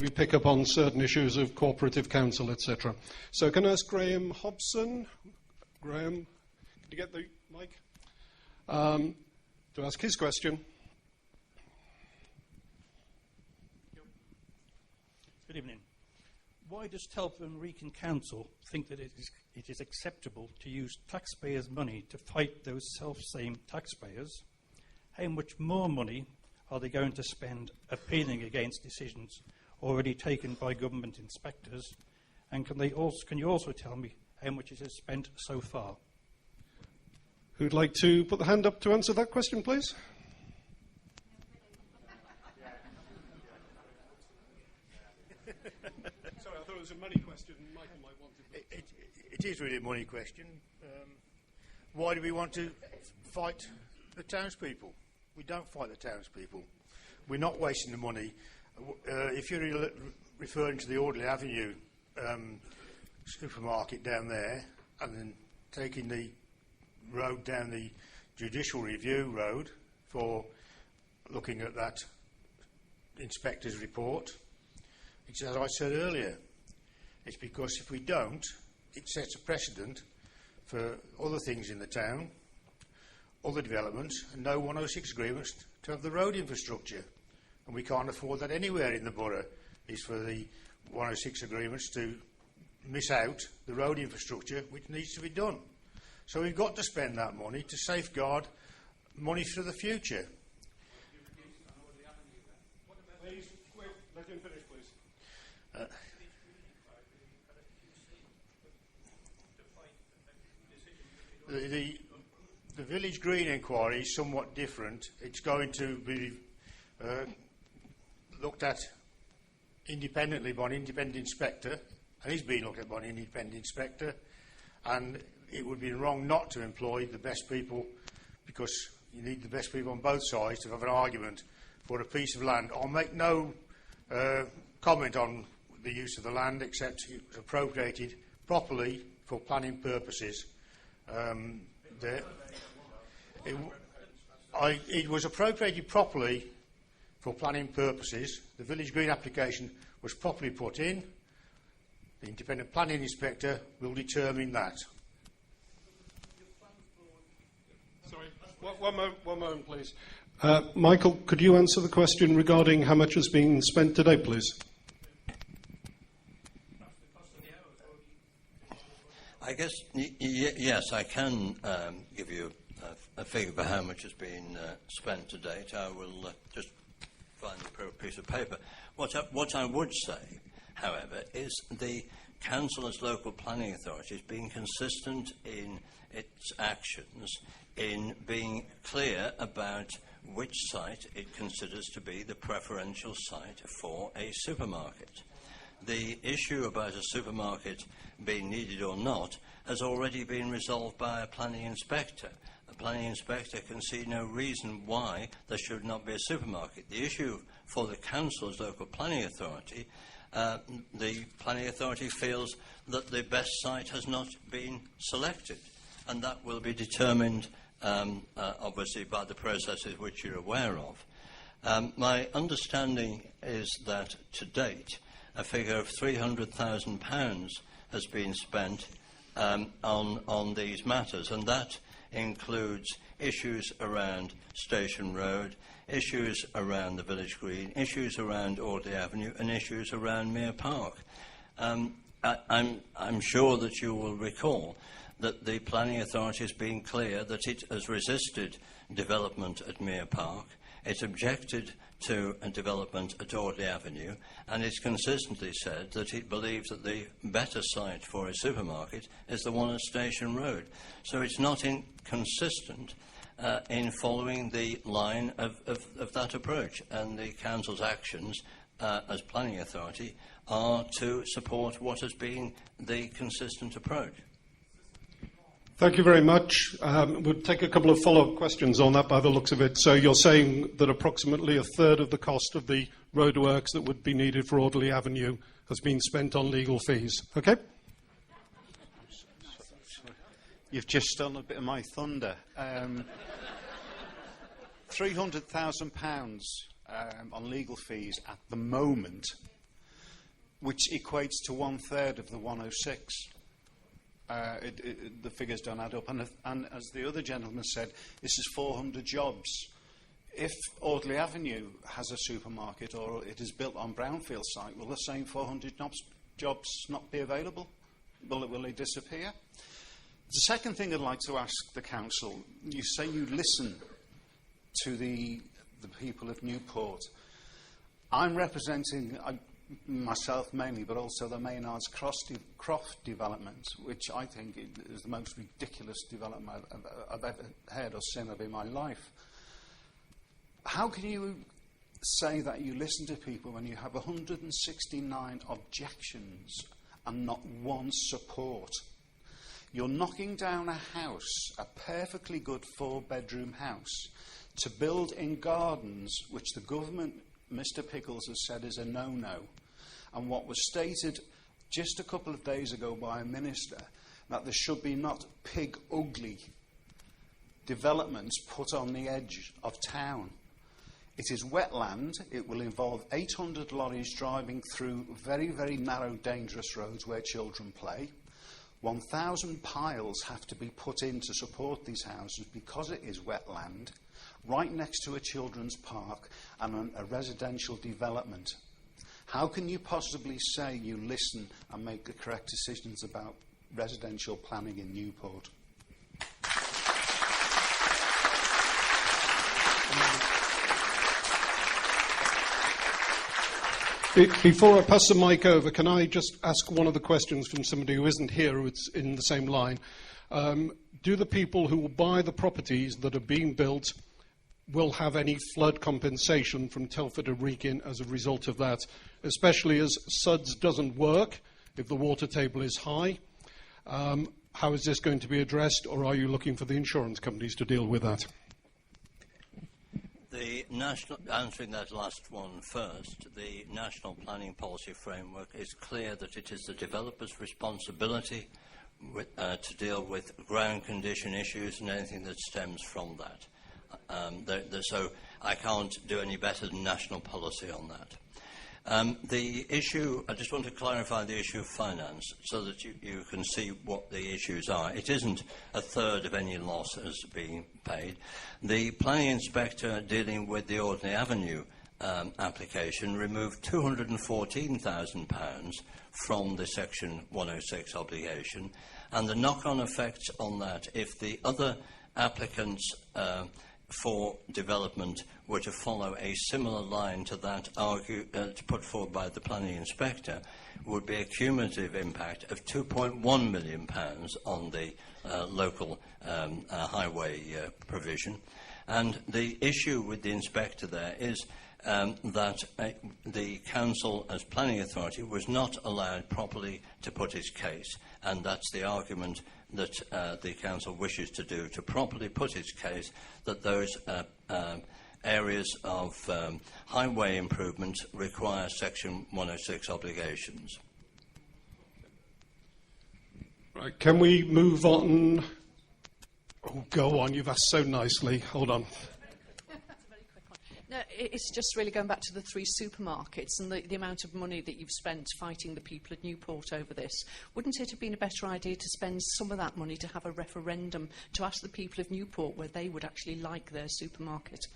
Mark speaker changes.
Speaker 1: we pick up on certain issues of cooperative council, etc. So can I ask Graham Hobson? Graham, can you get the mic? To ask his question.
Speaker 2: Good evening. Why does Telford Wrekin Council think that it is acceptable to use taxpayers' money to fight those self-same taxpayers? How much more money are they going to spend appealing against decisions already taken by government inspectors? And can you also tell me how much it has spent so far?
Speaker 1: Who'd like to put the hand up to answer that question, please? Sorry, I thought it was a money question. Michael might want to.
Speaker 3: It is really a money question. Why do we want to fight the townspeople? We don't fight the townspeople. We're not wasting the money. If you're referring to the Audley Avenue supermarket down there and then taking the road down the judicial review road for looking at that inspector's report, it's as I said earlier, it's because if we don't, it sets a precedent for other things in the town, other developments, and no 106 agreements to have the road infrastructure. And we can't afford that anywhere in the borough, is for the 106 agreements to miss out the road infrastructure which needs to be done. So we've got to spend that money to safeguard money for the future.
Speaker 1: Please, quick, let him finish, please. The Village Green inquiry is somewhat different. It's going to be looked at independently by an independent inspector, and he's being looked at by an independent inspector, and it would be wrong not to employ the best people, because you need the best people on both sides to have an argument for a piece of land. I'll make no comment on the use of the land, except it was appropriated properly for planning purposes. It was appropriated properly for planning purposes. The Village Green application was properly put in. The independent planning inspector will determine that. Sorry, one moment, please. Michael, could you answer the question regarding how much has been spent today, please?
Speaker 4: I guess, yes, I can give you a figure for how much has been spent to date. I will just find the appropriate piece of paper. What I would say, however, is the council as local planning authority has been consistent in its actions in being clear about which site it considers to be the preferential site for a supermarket. The issue about a supermarket being needed or not has already been resolved by a planning inspector. A planning inspector can see no reason why there should not be a supermarket. The issue for the council's local planning authority, the planning authority feels that the best site has not been selected, and that will be determined obviously by the processes which you're aware of. My understanding is that to date a figure of £300,000 has been spent on these matters, and that includes issues around Station Road, issues around the Village Green, issues around Audley Avenue, and issues around Mere Park. I'm sure that you will recall that the planning authority has been clear that it has resisted development at Mere Park. It objected to a development at Audley Avenue, and it's consistently said that it believes that the better site for a supermarket is the one at Station Road. So it's not inconsistent in following the line of that approach, and the council's actions as planning authority are to support what has been the consistent approach.
Speaker 1: Thank you very much. We'll take a couple of follow-up questions on that by the looks of it. So you're saying that approximately a third of the cost of the roadworks that would be needed for Audley Avenue has been spent on legal fees. Okay?
Speaker 5: You've just stolen a bit of my thunder. £300,000 on legal fees at the moment. which equates to 1/3 of the 106. The figures don't add up. And as the other gentleman said, this is 400 jobs. If Audley Avenue has a supermarket or it is built on brownfield site, will the same 400 jobs not be available? Will they disappear? The second thing I'd like to ask the council, you say you listen to the people of Newport. I'm representing myself mainly, but also the Maynards Croft development, which I think is the most ridiculous development I've ever heard or seen of in my life. How can you say that you listen to people when you have 169 objections and not one support? You're knocking down a house, a perfectly good 4-bedroom house, to build in gardens which the government, Mr. Pickles, has said is a no-no. And what was stated just a couple of days ago by a minister, that there should be not pig-ugly developments put on the edge of town. It is wetland. It will involve 800 lorries driving through very, very narrow, dangerous roads where children play. 1,000 piles have to be put in to support these houses because it is wetland, right next to a children's park and a residential development. How can you possibly say you listen and make the correct decisions about residential planning in Newport?
Speaker 6: Before I pass the mic over, can I just ask one of the questions from somebody who isn't here, who's in the same line? Do the people who will buy the properties that are being built will have any flood compensation from Telford Wrekin as a result of that, especially as SUDS doesn't work if the water table is high? How is this going to be addressed, or are you looking for the insurance companies to deal with that?
Speaker 4: Answering that last one first, the National Planning Policy Framework is clear that it is the developer's responsibility to deal with ground condition issues and anything that stems from that. So I can't do any better than national policy on that. The issue, I just want to clarify the issue of finance so that you can see what the issues are. It isn't 1/3 of any loss as being paid. The planning inspector dealing with the Audley Avenue application removed £214,000 from the Section 106 obligation, and the knock-on effects on that, if the other applicants for development were to follow a similar line to that put forward by the planning inspector, would be a cumulative impact of £2.1 million on the local highway provision. And the issue with the inspector there is that the council, as planning authority, was not allowed properly to put its case, and that's the argument that the council wishes to do, to properly put its case that those areas of highway improvement require Section 106 obligations.
Speaker 6: Right, can we move on? Oh, go on, you've asked so nicely. Hold on.
Speaker 7: No, it's just really going back to the 3 supermarkets and the amount of money that you've spent fighting the people at Newport over this. Wouldn't it have been a better idea to spend some of that money to have a referendum to ask the people of Newport where they would actually like their supermarket?